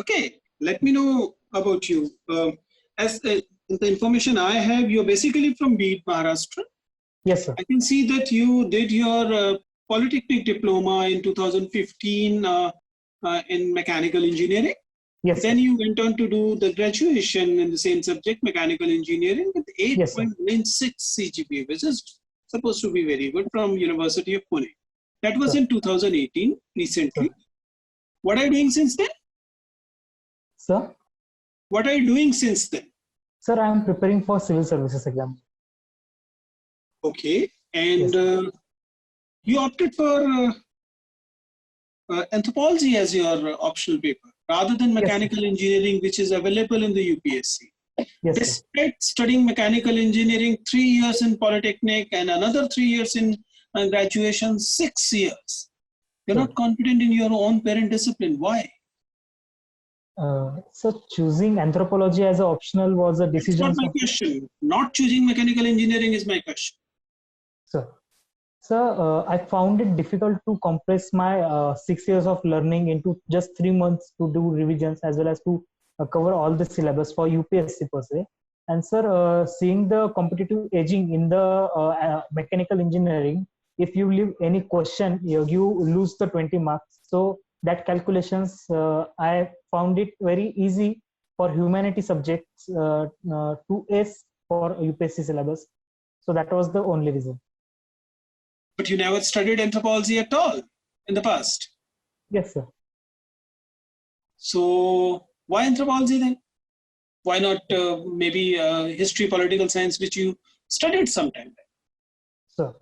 Okay, let me know about you. As the information I have, you're basically from Bid, Maharashtra. Yes, sir. I can see that you did your Polytechnic diploma in 2015 in mechanical engineering. Yes, Then sir. you went on to do the graduation in the same subject, mechanical engineering, with Yes, sir. 8.96 CGPA, which is supposed to be very good, from University of Pune. That was Sir. in 2018, recently. Sir. What are you doing since then? Sir? What are you doing since then? Sir, I am preparing for civil services exam. Okay. And Yes. you opted for anthropology as your optional paper, rather than Yes, sir. mechanical engineering, which is available in the UPSC. Yes, sir. Despite studying mechanical engineering 3 years in Polytechnic and another 3 years in graduation, 6 years, you're Sir. not confident in your own parent discipline. Why? So choosing anthropology as an optional was a That's decision not my of... question. Not choosing mechanical engineering is my question. Sir. Sir, I found it difficult to compress my 6 years of learning into just 3 months to do revisions as well as to cover all the syllabus for UPSC per se. And sir, seeing the competitive edging in the mechanical engineering, if you leave any question, you lose the 20 marks. So that calculations, I found it very easy for humanity subjects to ace for UPSC syllabus. So that was the only reason. But you never studied anthropology at all in the past. Yes, sir. So why anthropology then? Why not maybe history, political science, which you studied sometime? Sir.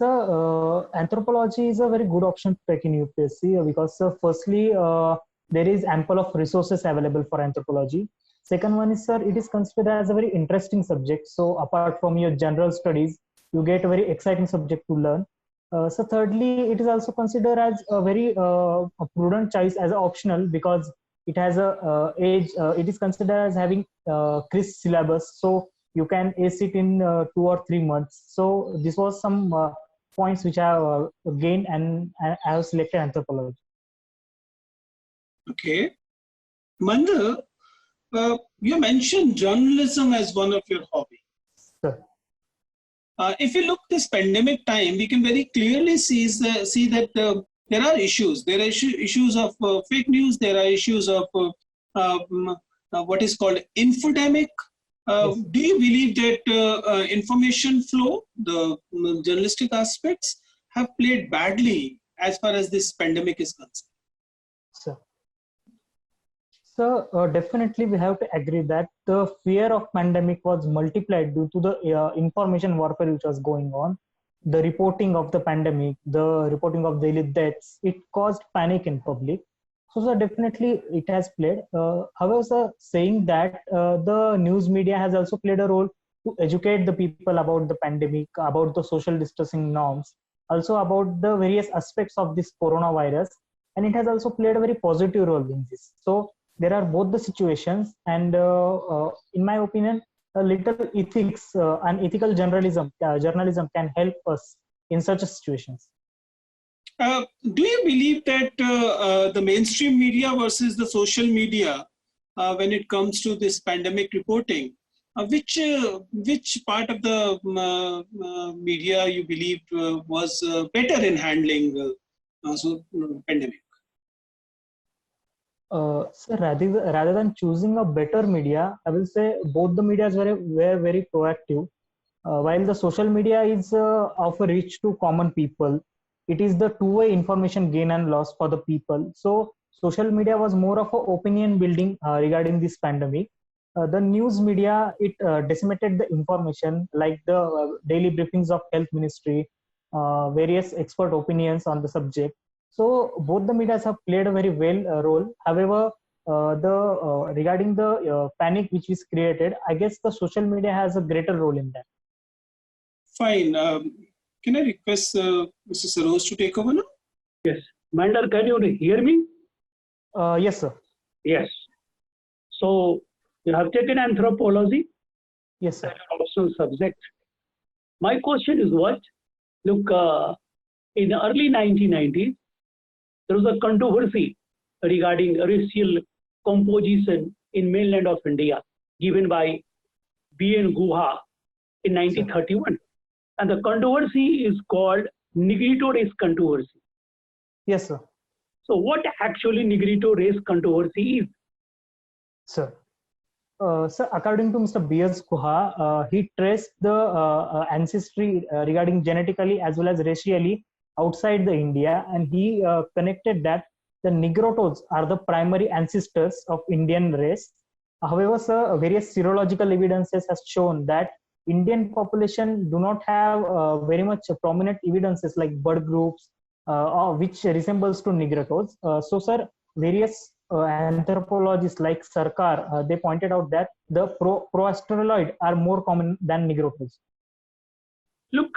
So anthropology is a very good option to take in UPSC because firstly, there is ample of resources available for anthropology. Second one is, sir, it is considered as a very interesting subject. So apart from your general studies, you get a very exciting subject to learn. So thirdly, it is also considered as a very a prudent choice as optional because it has a age. It is considered as having crisp syllabus, so you can ace it in 2 or 3 months. So this was some points which I have gained, and I have selected anthropology. Okay. Mandar, you mentioned journalism as one of your hobbies. Sure. If you look this pandemic time, we can very clearly see that there are issues. There are issues of fake news. There are issues of what is called infodemic. Yes. Do you believe that information flow, the journalistic aspects, have played badly as far as this pandemic is concerned? Sure. So definitely we have to agree that the fear of pandemic was multiplied due to the information warfare which was going on. The reporting of the pandemic, the reporting of daily deaths, it caused panic in public. So definitely it has played. However, sir, saying that the news media has also played a role to educate the people about the pandemic, about the social distancing norms, also about the various aspects of this coronavirus, and it has also played a very positive role in this. So there are both the situations, and in my opinion, a little ethics and ethical journalism can help us in such situations. Do you believe that the mainstream media versus the social media, when it comes to this pandemic reporting, which part of the media you believed was better in handling pandemic? So rather than choosing a better media, I will say both the media were very proactive. While the social media is of a reach to common people, it is the two-way information gain and loss for the people. So social media was more of an opinion building regarding this pandemic. The news media, it disseminated the information like the daily briefings of health ministry, various expert opinions on the subject. So both the medias have played a very well role. However, regarding the panic which is created, I guess the social media has a greater role in that. Fine. Can I request Mr. Saroj to take over now? Yes. Mandar, can you hear me? Yes, sir. Yes. So you have taken anthropology. Yes, sir. Optional subject. My question is what? Look, in the early 1990s, there was a controversy regarding racial composition in mainland of India, given by B.N. Guha in 1931. And the controversy is called Negrito race controversy. Yes, sir. So what actually Negrito race controversy is? Sir. Sir, according to Mr. B.S. Guha, he traced the ancestry regarding genetically as well as racially outside the India, and he connected that the Negrotos are the primary ancestors of Indian race. However, sir, various serological evidences has shown that Indian population do not have very much prominent evidences like blood groups, or which resembles to Negrotos. So, sir, various anthropologists like Sarkar, they pointed out that the pro-Australoid are more common than Negrotos. Look,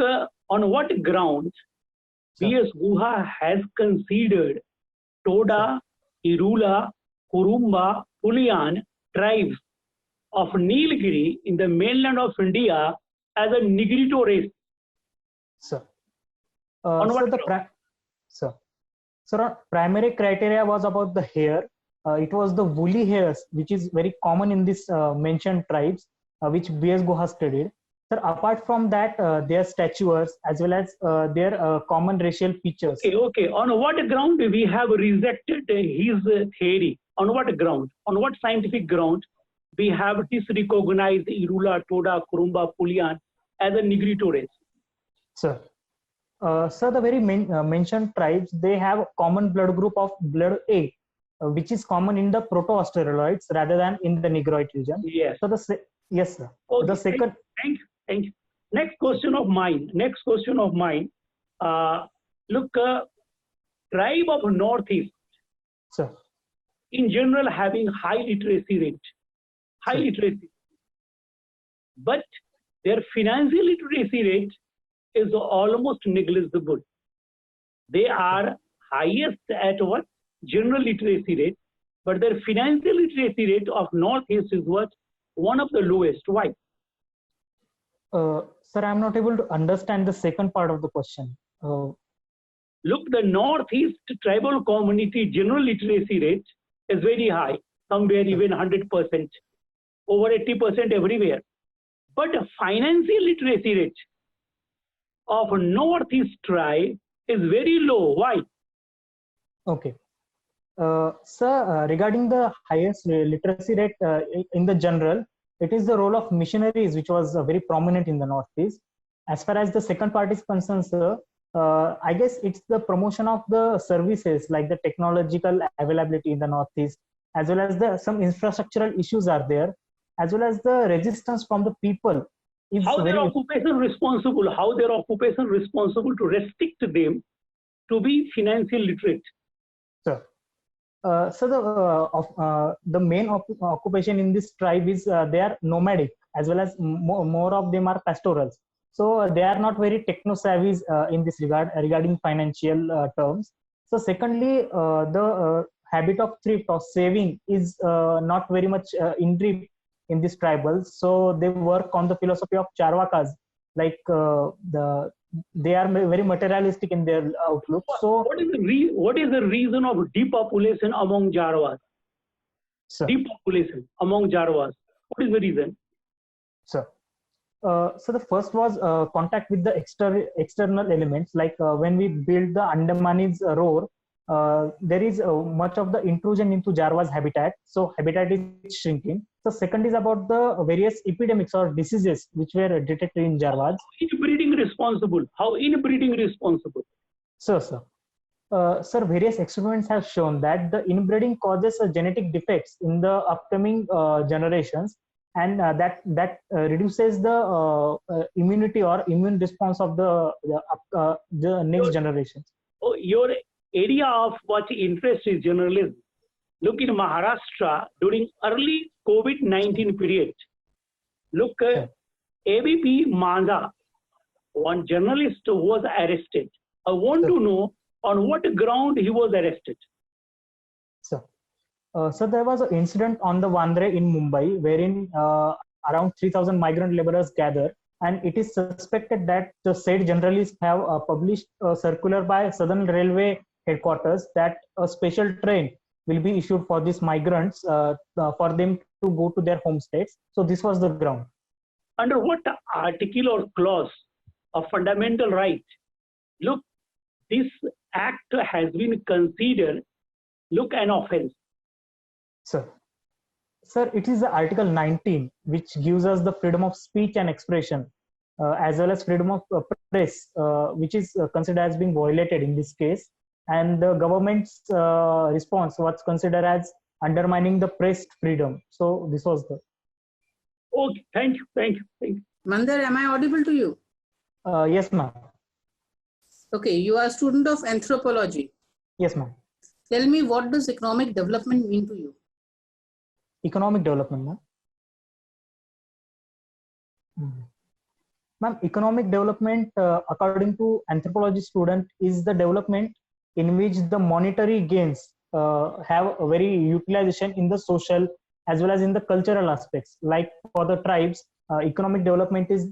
on what grounds B.S. Guha has considered Toda, Irula, Kurumba, Pulian tribes of Nilgiri in the mainland of India as a Negrito race? Sir, On what sir, primary criteria was about the hair. It was the woolly hairs, which is very common in this mentioned tribes, which B.S. Guha studied. Sir, apart from that, their statures as well as their common racial features. Okay. On what ground we have rejected his theory? On what ground? On what scientific ground we have disrecognized Irula, Toda, Kurumba, Pulian as a Negrito race? Sir, sir, the very mentioned tribes, they have a common blood group of blood A, which is common in the Proto-Australoids rather than in the Negroid region. Yes. So yes, sir. Okay. The second. Thank you. Next question of mine. Look, tribe of Northeast, Sir. in general, having high literacy rate, but their financial literacy rate is almost negligible. They are highest at what? General literacy rate, but their financial literacy rate of Northeast is what? One of the lowest. Why? Sir, I'm not able to understand the second part of the question. Look, the Northeast tribal community general literacy rate is very high, somewhere even 100%, over 80% everywhere. But the financial literacy rate of Northeast tribe is very low. Why? Okay. Sir, regarding the highest literacy rate in the general, it is the role of missionaries, which was very prominent in the Northeast. As far as the second part is concerned, sir, I guess it's the promotion of the services like the technological availability in the Northeast, as well as some infrastructural issues are there, as well as the resistance from the people. How their occupation responsible to restrict them to be financially literate? Sir. So the main occupation in this tribe is they are nomadic, as well as more of them are pastorals. So they are not very techno savvy in this regard regarding financial terms. So secondly, the habit of thrift or saving is not very much in deep in these tribals. So they work on the philosophy of Charvakas, like they are very materialistic in their outlook. So what is the reason of depopulation among Jarwas? Sir. Depopulation among Jarwas. What is the reason? Sir. So the first was contact with the external elements. Like when we build the Andamanese roar, there is much of the intrusion into Jarwa's habitat. So habitat is shrinking. So second is about the various epidemics or diseases which were detected in Jarwas. Inbreeding responsible? How inbreeding responsible? Sir, sir, various experiments have shown that the inbreeding causes genetic defects in the upcoming generations, and that reduces the immunity or immune response of the next generations. Oh, your area of what interest is journalism. Look, in Maharashtra during early COVID-19 period, look, ABP Manza, one journalist was arrested. I want to know on what ground he was arrested. So there was an incident on the Vandre in Mumbai wherein around 3,000 migrant laborers gathered, and it is suspected that the said journalists have published a circular by Southern Railway headquarters that a special train will be issued for these migrants for them to go to their home states. So this was the ground. Under what article or clause of fundamental right, look, this act has been considered, look, an offense? Sir, it is the Article 19, which gives us the freedom of speech and expression, as well as freedom of press, which is considered as being violated in this case. And the government's response was considered as undermining the press freedom. So this was the. Okay, thank you. Mandar, am I audible to you? Yes, ma'am. Okay, you are a student of anthropology. Yes, ma'am. Tell me, what does economic development mean to you? Economic development, ma'am. Ma'am, economic development, according to anthropology student, is the development in which the monetary gains have a very utilization in the social as well as in the cultural aspects. Like for the tribes, economic development is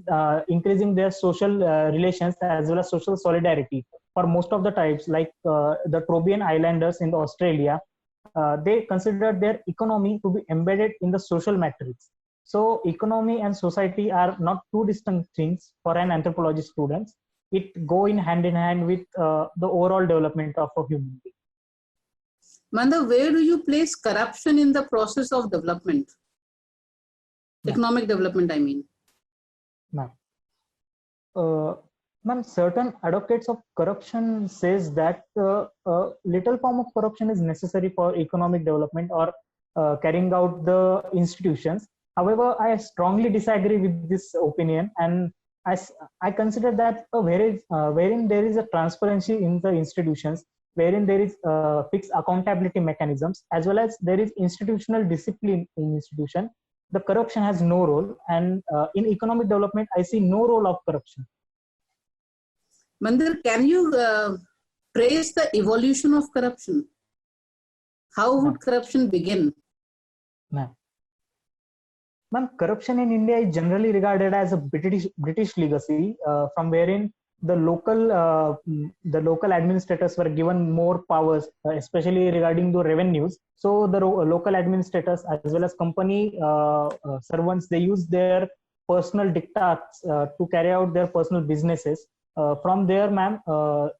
increasing their social relations as well as social solidarity. For most of the tribes, like the Trobriand Islanders in Australia, they consider their economy to be embedded in the social matrix. So economy and society are not two distinct things for an anthropology student. It go in hand with the overall development of a human being. Mandar, where do you place corruption in the process of development? Economic development, I mean. Ma'am, ma'am, certain advocates of corruption says that little form of corruption is necessary for economic development or carrying out the institutions. However, I strongly disagree with this opinion, and I consider that wherein there is a transparency in the institutions, wherein there is fixed accountability mechanisms, as well as there is institutional discipline in institution, the corruption has no role. And in economic development, I see no role of corruption. Mandar, can you trace the evolution of corruption? How would corruption begin? Ma'am, corruption in India is generally regarded as a British legacy, from wherein the local administrators were given more powers, especially regarding the revenues. So the local administrators as well as company servants, they use their personal diktats to carry out their personal businesses. From there, ma'am,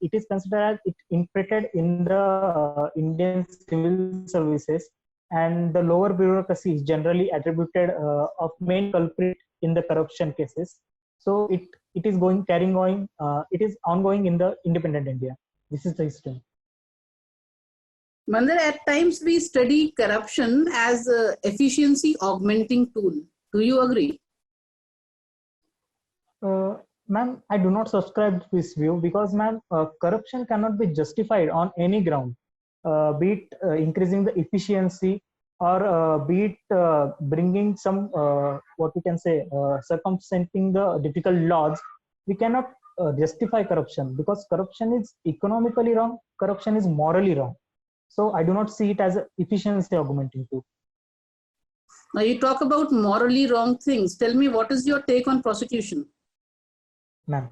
it is considered as it imprinted in the Indian civil services, and the lower bureaucracy is generally attributed of main culprit in the corruption cases. So it is it is ongoing in the independent India. This is the history. Mandar, at times we study corruption as an efficiency augmenting tool. Do you agree? Ma'am, I do not subscribe to this view because, ma'am, corruption cannot be justified on any ground, be it increasing the efficiency or be it bringing some, what we can say, circumventing the difficult laws. We cannot justify corruption because corruption is economically wrong, corruption is morally wrong. So I do not see it as an efficiency augmenting tool. Now you talk about morally wrong things. Tell me, what is your take on prostitution? Ma'am,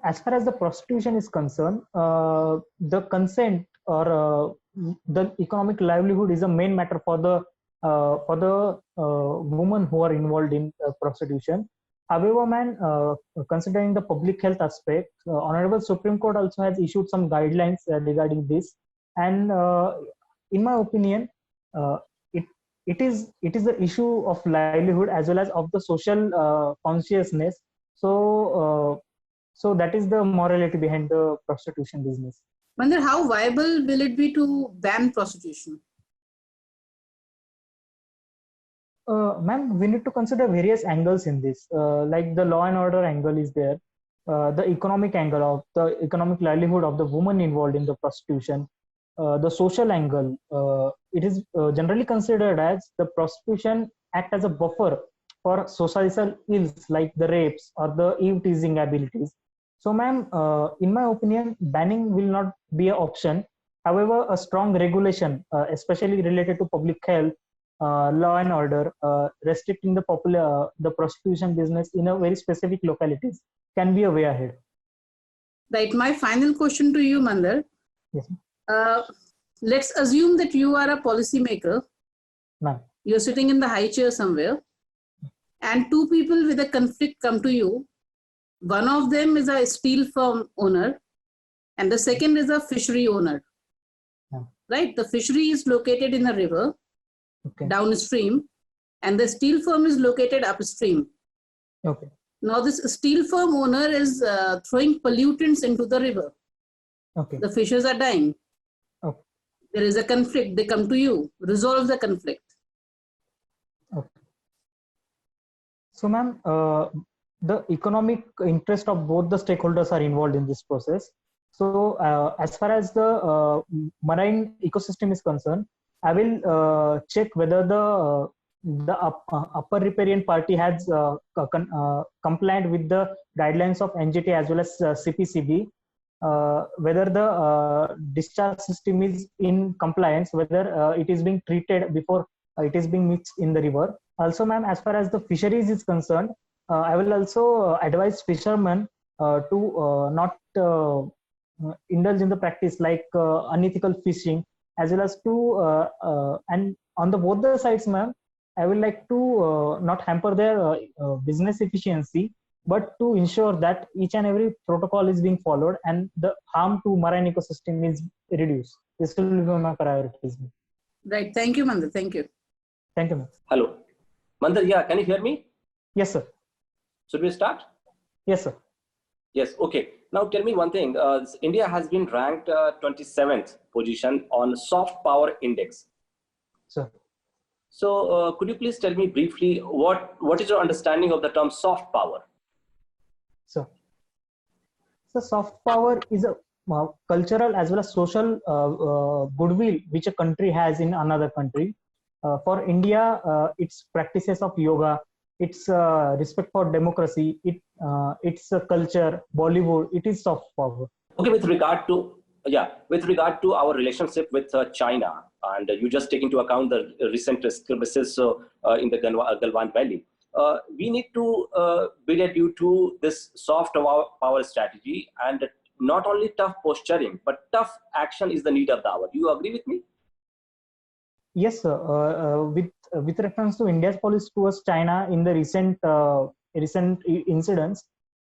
as far as the prostitution is concerned, the consent or the economic livelihood is a main matter for the women who are involved in prostitution. However, ma'am, considering the public health aspect, Honorable Supreme Court also has issued some guidelines regarding this. And in my opinion, it is the issue of livelihood as well as of the social consciousness. So that is the morality behind the prostitution business. Mandar, how viable will it be to ban prostitution? Ma'am, we need to consider various angles in this. Like the law and order angle is there, the economic angle of the economic livelihood of the woman involved in the prostitution, the social angle. It is generally considered as the prostitution act as a buffer for societal ills like the rapes or the eve-teasing abilities. So, ma'am, in my opinion, banning will not be an option. However, a strong regulation, especially related to public health, law and order, restricting the prostitution business in a very specific localities can be a way ahead. Right. My final question to you, Mandar. Yes. let's assume that you are a policymaker. Ma'am. You're sitting in the high chair somewhere, and two people with a conflict come to you. One of them is a steel firm owner, and the second is a fishery owner. Yeah. Right? The fishery is located in a river, Okay. downstream, and the steel firm is located upstream. Okay. Now, this steel firm owner is throwing pollutants into the river. Okay. The fishes are dying. Okay. There is a conflict. They come to you. Resolve the conflict. Okay. So, ma'am, the economic interest of both the stakeholders are involved in this process. So, as far as the marine ecosystem is concerned, I will check whether the upper riparian party has compliant with the guidelines of NGT as well as CPCB. Whether the discharge system is in compliance, whether it is being treated before it is being mixed in the river. Also, ma'am, as far as the fisheries is concerned, I will also advise fishermen to not indulge in the practice like unethical fishing, as well as to and on the both the sides, ma'am, I would like to not hamper their business efficiency, but to ensure that each and every protocol is being followed and the harm to marine ecosystem is reduced. This will be my priorities. Right. Thank you, Mandar. Thank you. Thank you, ma'am. Hello. Mandar, yeah, can you hear me? Yes, sir. Should we start? Yes, sir. Yes, okay. Now tell me one thing. India has been ranked 27th position on soft power index. Sir. So could you please tell me briefly what is your understanding of the term soft power? So soft power is a cultural as well as social goodwill which a country has in another country. For India, its practices of yoga, its respect for democracy, its culture, Bollywood, it is soft power. Okay, with regard to our relationship with China, and you just take into account the recent skirmishes in the Galwan Valley, we need to bid adieu to this soft power strategy, and not only tough posturing, but tough action is the need of the hour. Do you agree with me? Yes, sir. With reference to India's policy towards China in the recent incidents,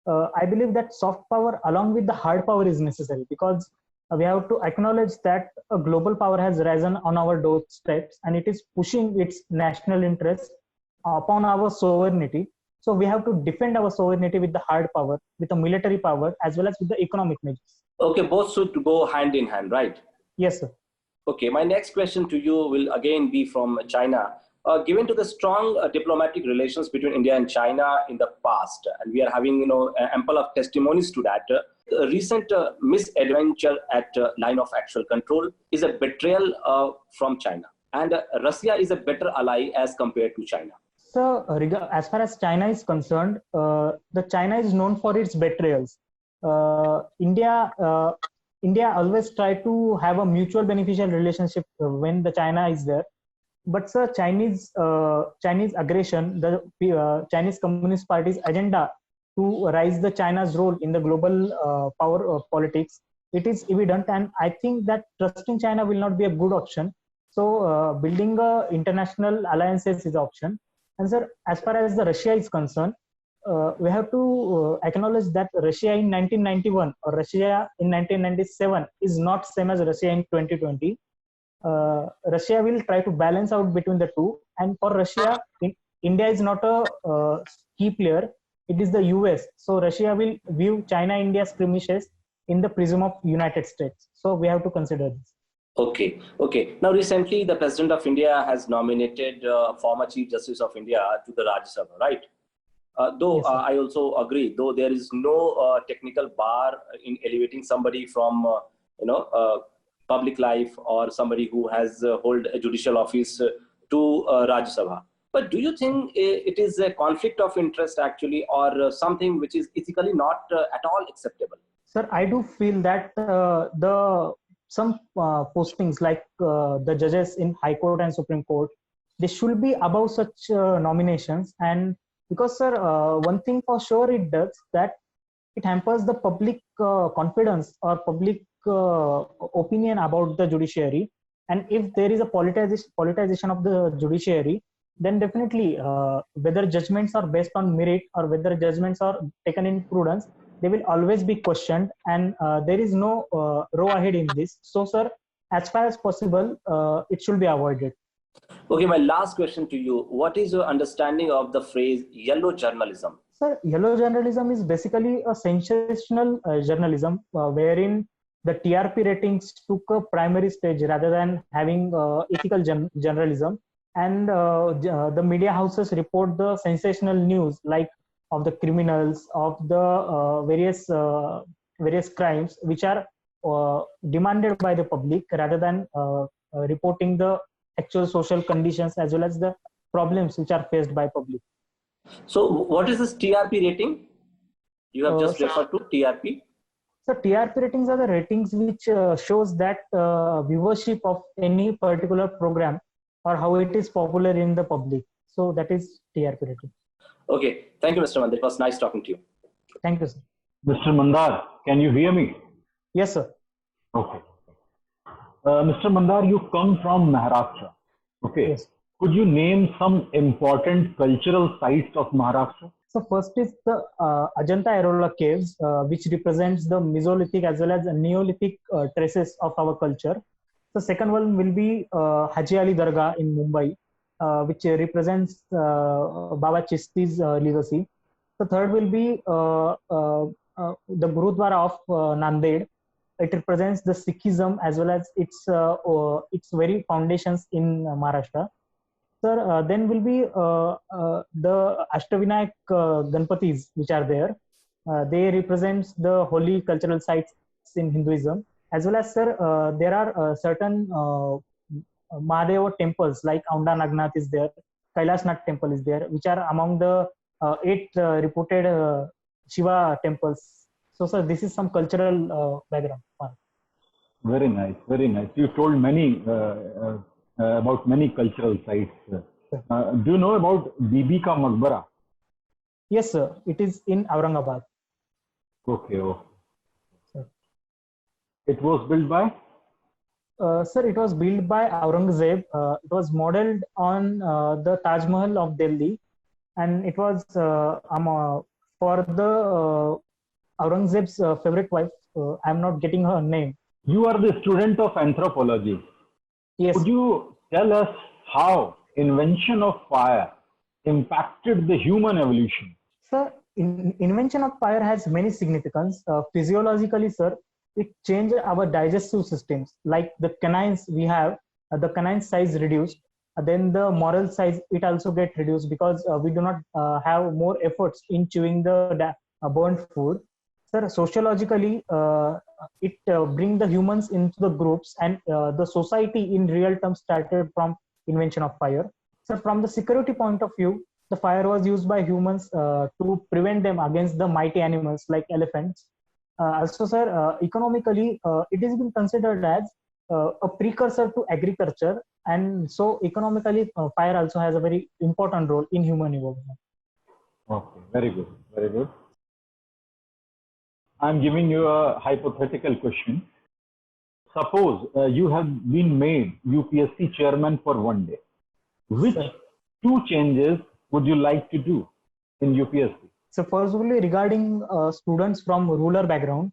I believe that soft power along with the hard power is necessary, because we have to acknowledge that a global power has risen on our doorsteps and it is pushing its national interests upon our sovereignty. So we have to defend our sovereignty with the hard power, with the military power, as well as with the economic measures. Okay, both should go hand in hand, right? Yes, sir. Okay, my next question to you will again be from China. Given to the strong diplomatic relations between India and China in the past, and we are having ample of testimonies to that, recent misadventure at line of actual control is a betrayal from China, and Russia is a better ally as compared to China. So, as far as China is concerned, the China is known for its betrayals. India always try to have a mutual beneficial relationship when the China is there. But sir, Chinese aggression, the Chinese Communist Party's agenda to rise the China's role in the global power politics, it is evident, and I think that trusting China will not be a good option. So building international alliances is an option. And sir, as far as the Russia is concerned, we have to acknowledge that Russia in 1991 or Russia in 1997 is not same as Russia in 2020. Russia will try to balance out between the two, and for Russia, India is not a key player, it is the US. So Russia will view China-India skirmishes in the prism of United States. So we have to consider this. Okay. Now recently the President of India has nominated former Chief Justice of India to the Rajya Sabha, right? Though Yes, I also agree, though there is no technical bar in elevating somebody from public life or somebody who has hold a judicial office to Rajya Sabha. But do you think it is a conflict of interest actually, or something which is ethically not at all acceptable? Sir, I do feel that some postings like the judges in High Court and Supreme Court, they should be above such nominations. And because, sir, one thing for sure it does, that it hampers the public confidence or public opinion about the judiciary. And if there is a politicization of the judiciary, then definitely whether judgments are based on merit or whether judgments are taken in prudence, they will always be questioned, and there is no row ahead in this. So, sir, as far as possible, it should be avoided. Okay, my last question to you. What is your understanding of the phrase yellow journalism? Sir, yellow journalism is basically a sensational journalism wherein the TRP ratings took a primary stage rather than having ethical journalism. And the media houses report the sensational news, like of the criminals, of the various crimes which are demanded by the public, rather than reporting the actual social conditions as well as the problems which are faced by public. So what is this TRP rating? You have just referred to TRP. So TRP ratings are the ratings which shows that viewership of any particular program or how it is popular in the public. So that is TRP rating. Okay, thank you, Mr. Mandar. It was nice talking to you. Thank you, sir. Mr. Mandar, can you hear me? Yes, sir. Okay. Mr. Mandar, you come from Maharashtra. Okay. Yes. Could you name some important cultural sites of Maharashtra? So first is the Ajanta-Arola caves, which represents the Mesolithic as well as Neolithic traces of our culture. The second one will be Haji Ali Dargah in Mumbai, which represents Baba Chisti's legacy. The third will be the Gurudwara of Nanded. It represents the Sikhism as well as its very foundations in Maharashtra. Sir, then will be the Ashtavinayak Ganpatis, which are there. They represent the holy cultural sites in Hinduism. As well as, sir, there are certain Mahadeva temples like Aunda Nagnath is there, Kailasnath temple is there, which are among the 8 reputed Shiva temples. So, sir, this is some cultural background. Very nice, very nice. You told many about many cultural sites. Do you know about Bibi Ka Maqbara? Yes, sir. It is in Aurangabad. Okay. Oh. Sir. It was built by? Sir, it was built by Aurangzeb. It was modeled on the Taj Mahal of Delhi, and it was for the Aurangzeb's favorite wife. I'm not getting her name. You are the student of anthropology. Yes. Could you tell us how invention of fire impacted the human evolution? Sir, invention of fire has many significance. Physiologically, sir, it changed our digestive systems. Like the canines we have, the canine size reduced. Then the moral size, it also get reduced because we do not have more efforts in chewing the burnt food. Sir, sociologically, it bring the humans into the groups, and the society in real terms started from invention of fire. So from the security point of view, the fire was used by humans to prevent them against the mighty animals like elephants. Also, sir, economically, it has been considered as a precursor to agriculture, and so economically, fire also has a very important role in human evolution. Okay, very good, very good. I'm giving you a hypothetical question. Suppose you have been made UPSC chairman for one day. Which 2 changes would you like to do in UPSC? So firstly, regarding students from rural background,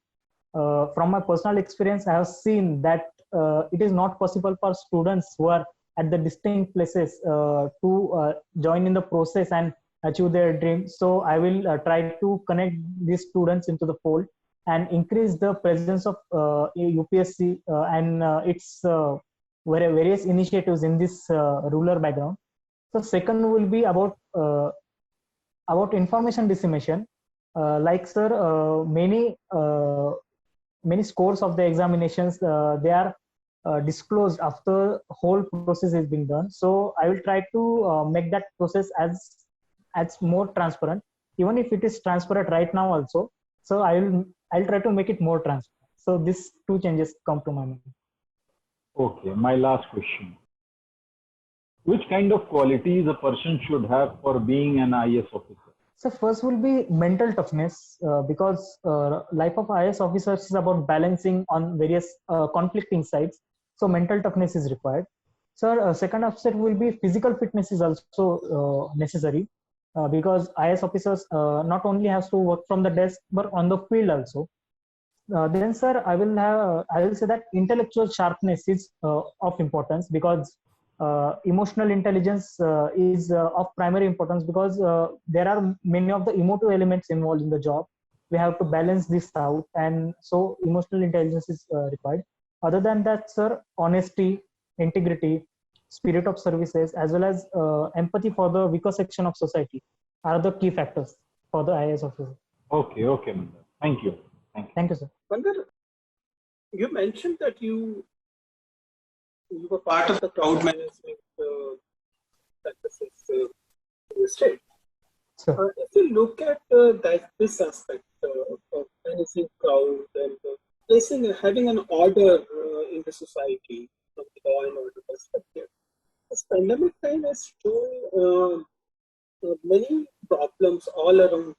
from my personal experience, I have seen that it is not possible for students who are at the distinct places to join in the process and achieve their dreams. So I will try to connect these students into the fold and increase the presence of UPSC and its various initiatives in this rural background. So second will be about information dissemination. Like, sir, many scores of the examinations, they are disclosed after whole process is being done. So I will try to make that process as more transparent, even if it is transparent right now also. So I'll try to make it more transparent. So these 2 changes come to my mind. Okay, my last question. Which kind of qualities a person should have for being an IAS officer? So first will be mental toughness, because life of IAS officers is about balancing on various conflicting sides. So mental toughness is required. Sir, second aspect will be physical fitness is also necessary because IS officers not only has to work from the desk but on the field also. Then, sir, I will say that intellectual sharpness is of importance because emotional intelligence is of primary importance because there are many of the emotive elements involved in the job. We have to balance this out, and so emotional intelligence is required. Other than that, sir, honesty, integrity, spirit of services, as well as empathy for the weaker section of society are the key factors for the IAS officer. Okay, okay, Mandar. Thank you. Thank you, sir. Mandar, you mentioned that you were part of the crowd management practices in the state. Sure. If you look at this aspect of managing crowd and having an order in the society from the law and order perspective, this pandemic time has shown many problems all around.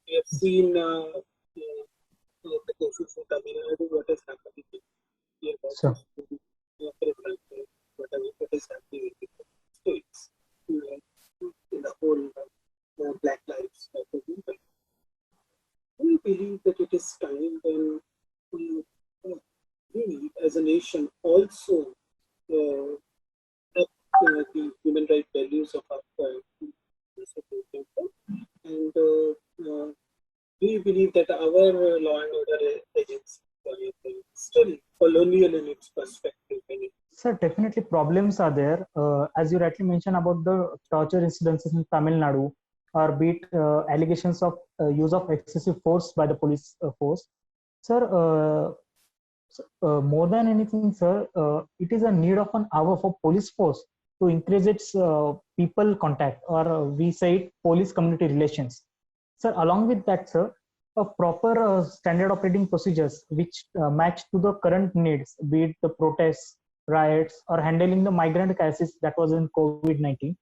We have seen the cases in Tamil Nadu, what is happening here, Sure. for example, what is happening in the states, in the whole Black Lives Matter movement. Do you believe that it is time when we, as a nation, also have the human rights values of our and do you believe that our law and order agency still colonial in its perspective? Sir, definitely problems are there. As you rightly mentioned about the torture incidences in Tamil Nadu, or be it allegations of use of excessive force by the police force. Sir, more than anything, sir, it is a need of an hour for police force to increase its people contact, or we say it, police community relations. Sir, along with that, sir, a proper standard operating procedures which match to the current needs, be it the protests, riots, or handling the migrant crisis that was in COVID-19,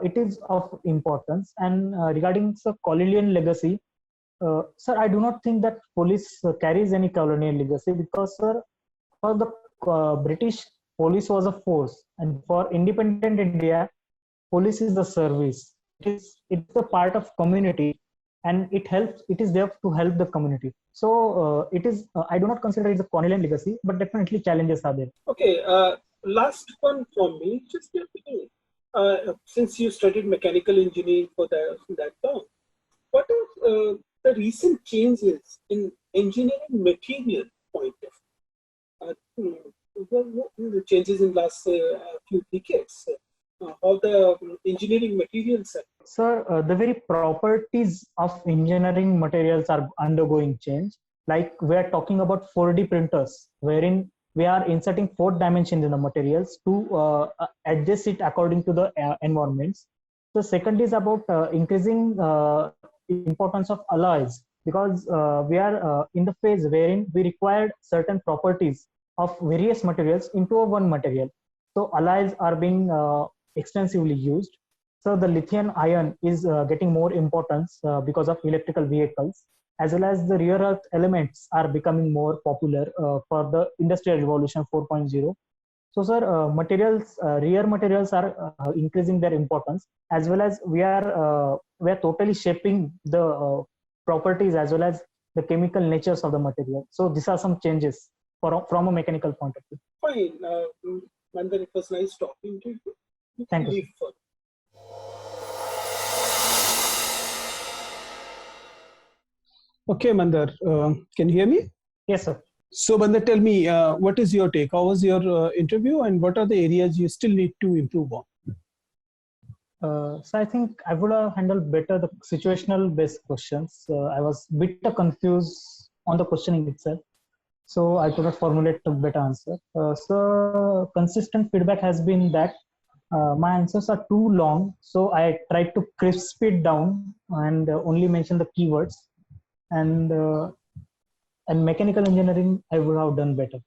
it is of importance. And regarding the colonial legacy, sir, I do not think that police carries any colonial legacy because, sir, for the British, police was a force, and for independent India, police is the service. It's the part of community, and it is there to help the community. So it is, I do not consider it a colonial legacy, but definitely challenges are there. Okay, last one from me. Just since you studied mechanical engineering for that long, what are the recent changes in engineering material point of the changes in last few decades? How the engineering materials are? Sir, the very properties of engineering materials are undergoing change. Like we are talking about 4D printers, wherein we are inserting 4th dimensions in the materials to adjust it according to the environments. The second is about increasing importance of alloys, because we are in the phase wherein we required certain properties of various materials into one material. So alloys are being extensively used. So the lithium ion is getting more importance because of electrical vehicles, as well as the rare earth elements are becoming more popular for the industrial revolution 4.0. So, sir, rare materials are increasing their importance, as well as we are totally shaping the properties as well as the chemical natures of the material. So these are some changes from a mechanical point of view. Fine, Mandar, it was nice talking to you. Thank you. Okay, Mandar, can you hear me? Yes, sir. So, Mandar, tell me, what is your take? How was your interview, and what are the areas you still need to improve on? So I think I would have handled better the situational based questions. I was a bit confused on the questioning itself, so I could not formulate a better answer. So consistent feedback has been that my answers are too long, so I tried to crisp it down and only mention the keywords. And mechanical engineering, I would have done better.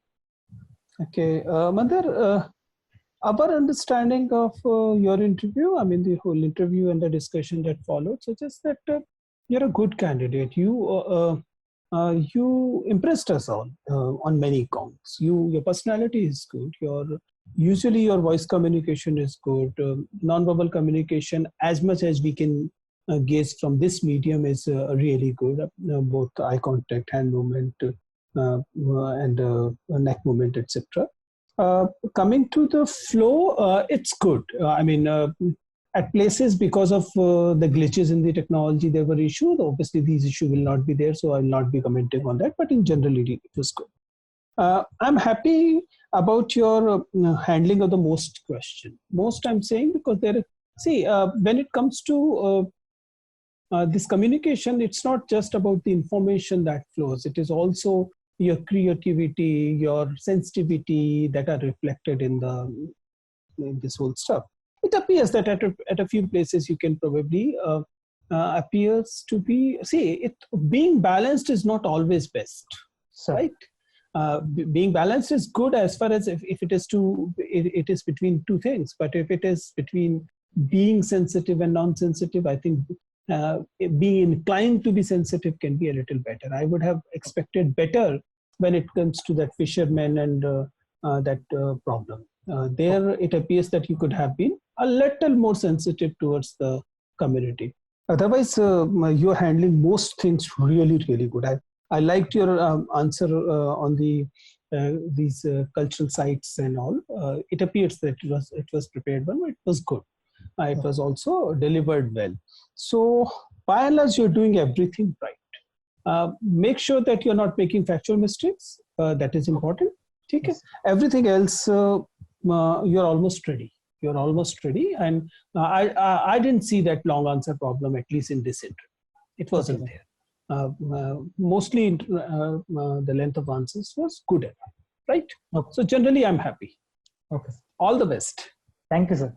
Okay, Mandar, our understanding of your interview, I mean the whole interview and the discussion that followed, suggests that you're a good candidate. You you impressed us all on many counts. Your personality is good. Usually your voice communication is good. Non-verbal communication, as much as we can gauge from this medium, is really good. Both eye contact, hand movement, and neck movement, etc. Coming to the flow, it's good. At places, because of the glitches in the technology, there were issues. Obviously, these issues will not be there, so I will not be commenting on that. But in general, it was good. I'm happy about your handling of the most question. Most, I'm saying, because when it comes to this communication, it's not just about the information that flows. It is also your creativity, your sensitivity that are reflected in this whole stuff. It appears that at a few places you can probably appears to be, being balanced is not always best, right? Being balanced is good as far as if it is between two things. But if it is between being sensitive and non-sensitive, I think being inclined to be sensitive can be a little better. I would have expected better when it comes to that fisherman and that problem. There it appears that you could have been a little more sensitive towards the community. Otherwise, you're handling most things really, really good. I liked your answer on these cultural sites and all. It appears that it was prepared well. It was good. It was also delivered well. So by and large, you're doing everything right. Make sure that you're not making factual mistakes. That is important. Okay. Everything else, you're almost ready. You're almost ready. And I didn't see that long answer problem, at least in this interview. It wasn't there. Mostly the length of answers was good enough, right? Okay. So generally, I'm happy. Okay. All the best. Thank you, sir.